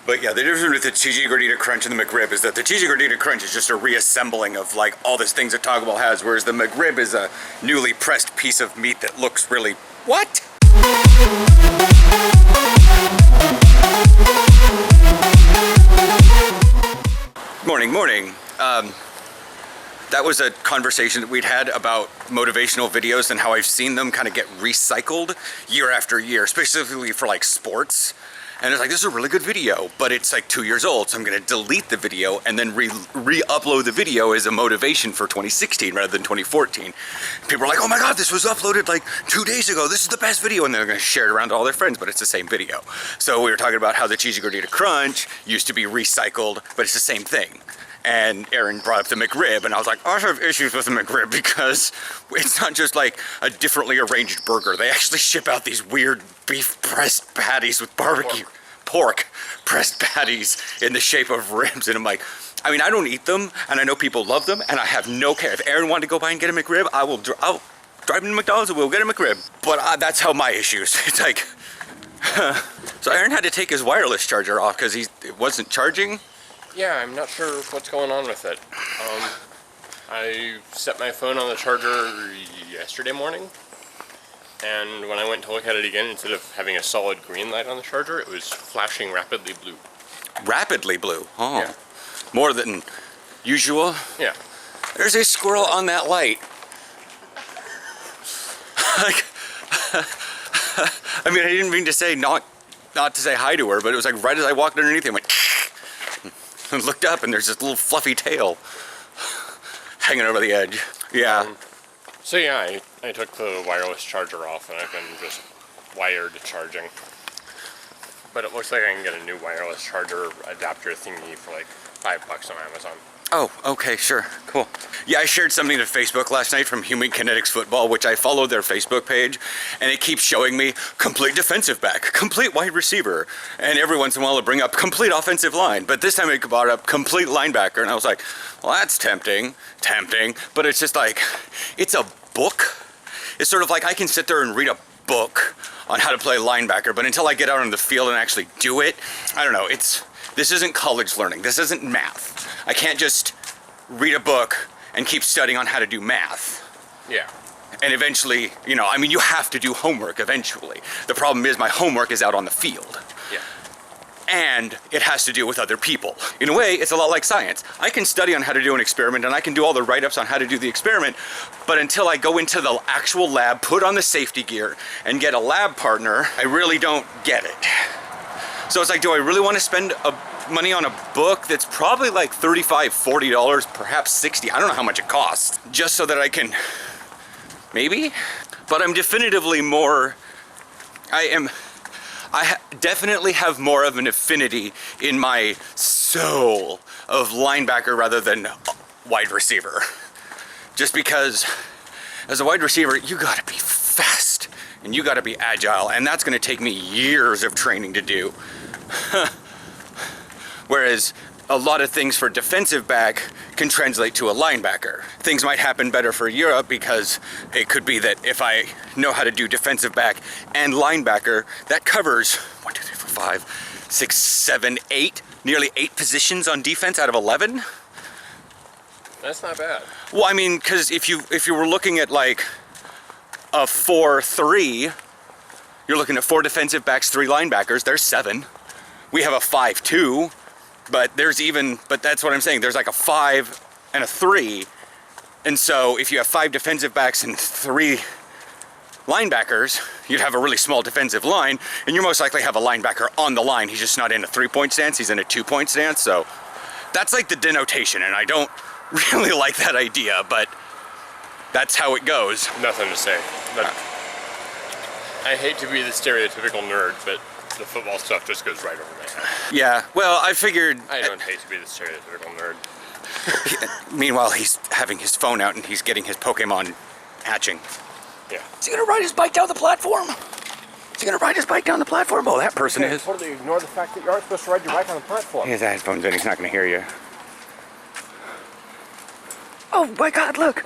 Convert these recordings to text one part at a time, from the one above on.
But yeah, the difference with the cheesy gordita crunch and the McRib is that the cheesy gordita crunch is just a reassembling of like all these things that Taco Bell has, whereas the McRib is a newly pressed piece of meat that looks really... What? Morning. That was a conversation that we'd had about motivational videos and how I've seen them kind of get recycled year after year, specifically for like sports. And it's like, this is a really good video, but it's like 2 years old, so I'm gonna delete the video and then re-upload the video as a motivation for 2016 rather than 2014. People are like, oh my God, this was uploaded like 2 days ago. This is the best video. And they're gonna share it around to all their friends, but it's the same video. So we were talking about how the cheesy gordita crunch used to be recycled, but it's the same thing. And Aaron brought up the McRib, and I was like, I have issues with the McRib because it's not just like a differently arranged burger. They actually ship out these weird beef pressed patties with barbecue. Pork pressed patties in the shape of ribs. And I'm like, I mean, I don't eat them, and I know people love them, and I have no care. If Aaron wanted to go by and get a McRib, I'll drive him to McDonald's and we'll get a McRib. But that's how my issues. It's like, so Aaron had to take his wireless charger off because it wasn't charging. Yeah, I'm not sure what's going on with it. I set my phone on the charger yesterday morning, and when I went to look at it again, instead of having a solid green light on the charger, it was flashing rapidly blue. Rapidly blue? Oh. Yeah. More than usual? Yeah. There's a squirrel on that light. I mean, I didn't mean to say not to say hi to her, but it was like right as I walked underneath him, and looked up, and there's this little fluffy tail hanging over the edge. Yeah. So yeah, I took the wireless charger off, and I've been just wired charging. But it looks like I can get a new wireless charger adapter thingy for like $5 on Amazon. Oh, okay, sure, cool. Yeah, I shared something to Facebook last night from Human Kinetics Football, which I followed their Facebook page, and it keeps showing me complete defensive back, complete wide receiver, and every once in a while it'll bring up complete offensive line, but this time it brought up complete linebacker, and I was like, well, that's tempting, but it's just like, it's a book. It's sort of like I can sit there and read a book on how to play linebacker, but until I get out on the field and actually do it, I don't know, this isn't college learning, this isn't math. I can't just read a book and keep studying on how to do math. Yeah. And eventually, you know, I mean, you have to do homework eventually. The problem is my homework is out on the field. Yeah. And it has to do with other people. In a way, it's a lot like science. I can study on how to do an experiment, and I can do all the write-ups on how to do the experiment, but until I go into the actual lab, put on the safety gear, and get a lab partner, I really don't get it. So it's like, do I really want to spend money on a book that's probably like $35, $40, perhaps $60, I don't know how much it costs, just so that I can, maybe? But I'm definitively more, I definitely have more of an affinity in my soul of linebacker rather than wide receiver. Just because as a wide receiver, you gotta be fast and you gotta be agile, and that's gonna take me years of training to do. Whereas a lot of things for defensive back can translate to a linebacker. Things might happen better for Europe because it could be that if I know how to do defensive back and linebacker, that covers 1, 2, 3, 4, 5, 6, 7, 8, nearly 8 positions on defense out of 11. That's not bad. Well, I mean, because if you were looking at like a 4-3, you're looking at 4 defensive backs, 3 linebackers, there's 7. We have a 5-2, but that's what I'm saying. There's like a 5 and a 3. And so if you have 5 defensive backs and 3 linebackers, you'd have a really small defensive line, and you most likely have a linebacker on the line. He's just not in a 3-point stance, he's in a 2-point stance. So that's like the denotation, and I don't really like that idea, but that's how it goes. Nothing to say. But I hate to be the stereotypical nerd, but the football stuff just goes right over my head. Yeah, well, I figured... I don't hate to be the stereotypical nerd. Meanwhile, he's having his phone out and he's getting his Pokemon hatching. Yeah. Is he gonna ride his bike down the platform? Is he gonna ride his bike down the platform? Oh, that person is. Totally ignore the fact that you aren't supposed to ride your bike on the platform. He has headphones in, he's not gonna hear you. Oh my God, look!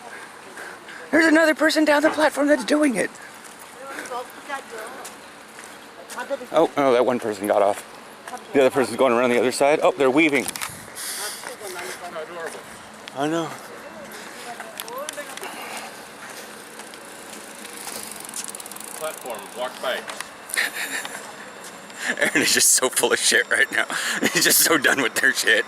There's another person down the platform that's doing it. Oh, that one person got off. The other person's going around the other side. Oh, they're weaving. How adorable. I know. Platform, block bikes. Aaron is just so full of shit right now. He's just so done with their shit.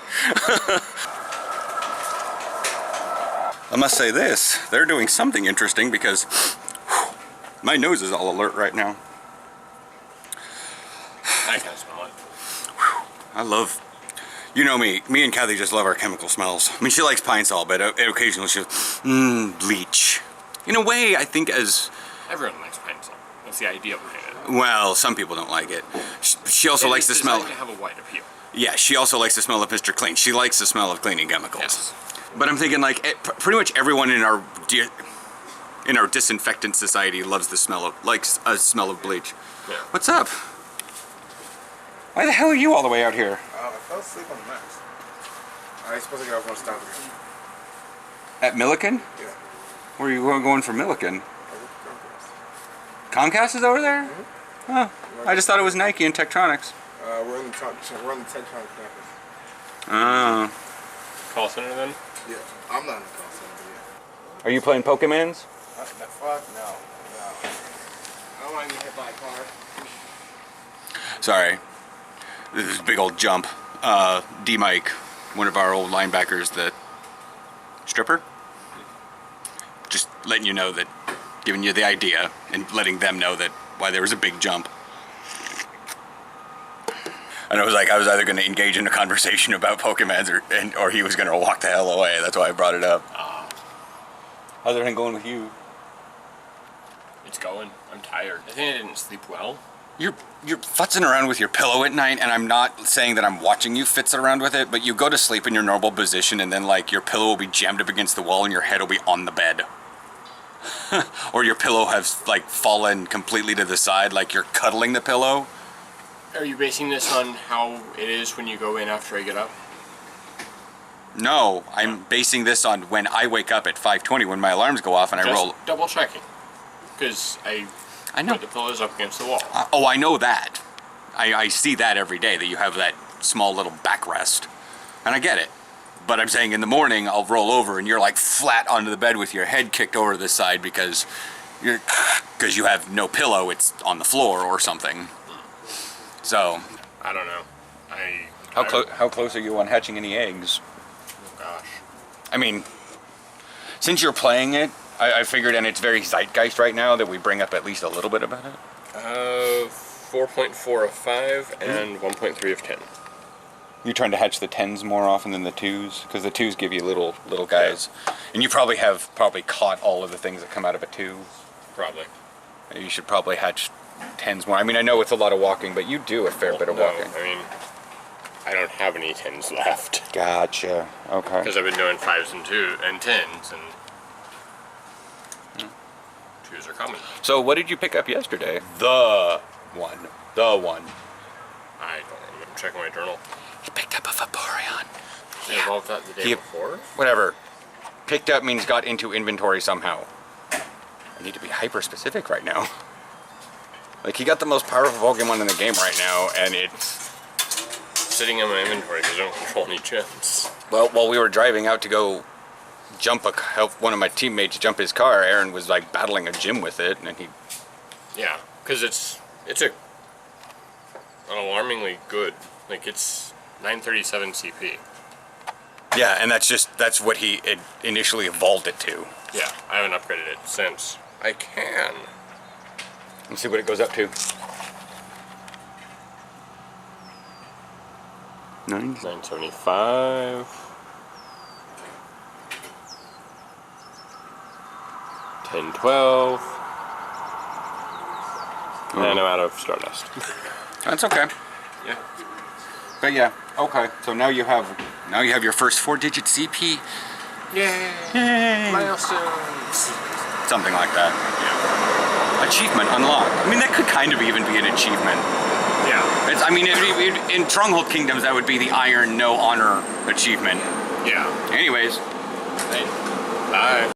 I must say this, they're doing something interesting because whew, my nose is all alert right now. I can smell it. I love, you know me and Kathy just love our chemical smells. I mean, she likes pine sol, but occasionally she'll, bleach. In a way, I think as... Everyone likes pine sol. That's the idea behind it. Well, some people don't like it. She also likes the smell. It's designed to have a wide appeal. Yeah, she also likes the smell of Mr. Clean. She likes the smell of cleaning chemicals. Yes. But I'm thinking like pretty much everyone in our disinfectant society loves the smell of a smell of bleach. Yeah. What's up? Why the hell are you all the way out here? I fell asleep on the max. I was supposed to get off one stop here. At Milliken? Yeah. Where are you going for Milliken? Comcast is over there? Mm-hmm. Huh. I just thought it was Nike and Tektronix. We're on the Tektronix campus. Oh. Call center then? Yeah. I'm not in the call center, but Are you playing Pokemons? yeah. The fuck? No. I don't want to get hit by a car. Sorry. This is a big old jump. D-Mike, one of our old linebackers, the stripper. Just letting you know that, giving you the idea and letting them know that why there was a big jump. And it was like I was either going to engage in a conversation about Pokemons or he was going to walk the hell away. That's why I brought it up. How's everything going with you? It's going. I'm tired. I think I didn't sleep well. You're futzing around with your pillow at night, and I'm not saying that I'm watching you fitz around with it, but you go to sleep in your normal position, and then like your pillow will be jammed up against the wall, and your head will be on the bed, or your pillow has like fallen completely to the side, like you're cuddling the pillow. Are you basing this on how it is when you go in after I get up? No, I'm basing this on when I wake up at 5:20 when my alarms go off and I Just roll. double checking. Because I know. put the pillows up against the wall. Oh, I know that. I see that every day, that you have that small little backrest. And I get it. But I'm saying in the morning, I'll roll over and you're like flat onto the bed with your head kicked over to the side because you have no pillow, it's on the floor or something. So. I don't know. How close are you on hatching any eggs? Oh gosh. I mean, since you're playing it, I figured, and it's very zeitgeist right now, that we bring up at least a little bit about it. 4.4 of 5 and 1.3 of 10. You're trying to hatch the 10s more often than the 2s? Because the 2s give you little guys. Yeah. And you probably have caught all of the things that come out of a 2. Probably. You should probably hatch 10s more. I mean, I know it's a lot of walking, but you do a fair bit of walking. I mean, I don't have any 10s left. Gotcha. Okay. Because I've been doing 5s and 10s, and 2s are coming. So what did you pick up yesterday? The one. I don't remember. Checking my journal. He picked up a Vaporeon. He evolved that the day before? Whatever. Picked up means got into inventory somehow. I need to be hyper specific right now. Like, he got the most powerful Pokemon in the game right now, and it's sitting in my inventory because I don't control any gyms. Well, while we were driving out to go help one of my teammates jump his car, Aaron was like battling a gym with it, and he. Yeah, because it's an alarmingly good. Like, it's 937 CP. Yeah, and that's what he initially evolved it to. Yeah, I haven't upgraded it since. I can. Let's see what it goes up to. 975. 1012. And I'm out of Stardust. That's okay. Yeah. But yeah, okay. So now you have your first 4-digit CP. Yay! Yay! Milestones. Something like that. Yeah. Achievement unlocked. I mean, that could kind of even be an achievement. Yeah. In Stronghold Kingdoms, that would be the Iron No Honor achievement. Yeah. Anyways. Bye.